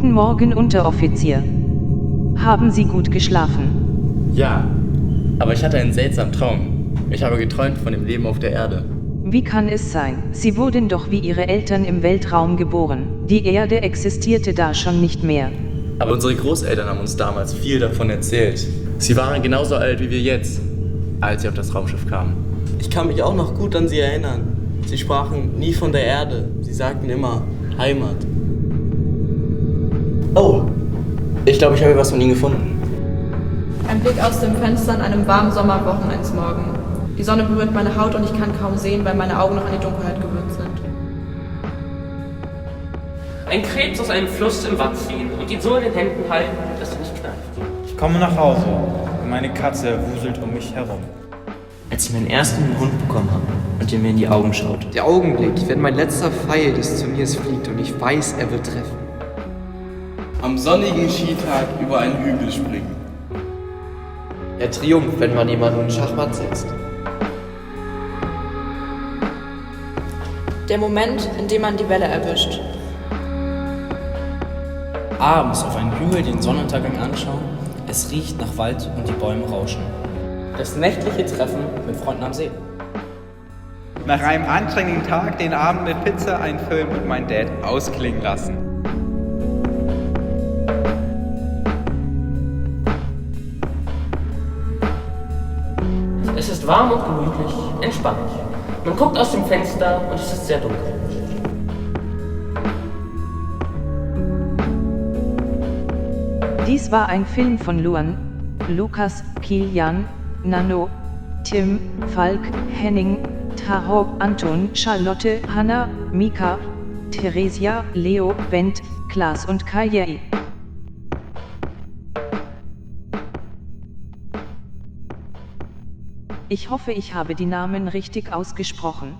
Guten Morgen, Unteroffizier. Haben Sie gut geschlafen? Ja, aber ich hatte einen seltsamen Traum. Ich habe geträumt von dem Leben auf der Erde. Wie kann es sein? Sie wurden doch wie Ihre Eltern im Weltraum geboren. Die Erde existierte da schon nicht mehr. Aber unsere Großeltern haben uns damals viel davon erzählt. Sie waren genauso alt wie wir jetzt, als sie auf das Raumschiff kamen. Ich kann mich auch noch gut an sie erinnern. Sie sprachen nie von der Erde. Sie sagten immer Heimat. Oh, ich glaube, ich habe was von ihnen gefunden. Ein Blick aus dem Fenster an einem warmen Sommerwochenendsmorgen. Die Sonne berührt meine Haut und ich kann kaum sehen, weil meine Augen noch an die Dunkelheit gewöhnt sind. Ein Krebs aus einem Fluss im Watt ziehen und ihn so in den Händen halten, dass er nicht kneift. Ich komme nach Hause und meine Katze wuselt um mich herum. Als ich meinen ersten Hund bekommen habe und er mir in die Augen schaut. Der Augenblick, wenn mein letzter Pfeil des Turniers fliegt und ich weiß, er wird treffen. Am sonnigen Skitag über einen Hügel springen. Der Triumph, wenn man jemanden Schachmatt setzt. Der Moment, in dem man die Welle erwischt. Abends auf einen Hügel den Sonnenuntergang anschauen, es riecht nach Wald und die Bäume rauschen. Das nächtliche Treffen mit Freunden am See. Nach einem anstrengenden Tag den Abend mit Pizza, einen Film und mein Dad ausklingen lassen. Es ist warm und gemütlich, entspannt. Man guckt aus dem Fenster und es ist sehr dunkel. Dies war ein Film von Luan, Lukas, Kilian, Nano, Tim, Falk, Henning, Taro, Anton, Charlotte, Hanna, Mika, Theresia, Leo, Bent, Klaas und Kajai. Ich hoffe, ich habe die Namen richtig ausgesprochen.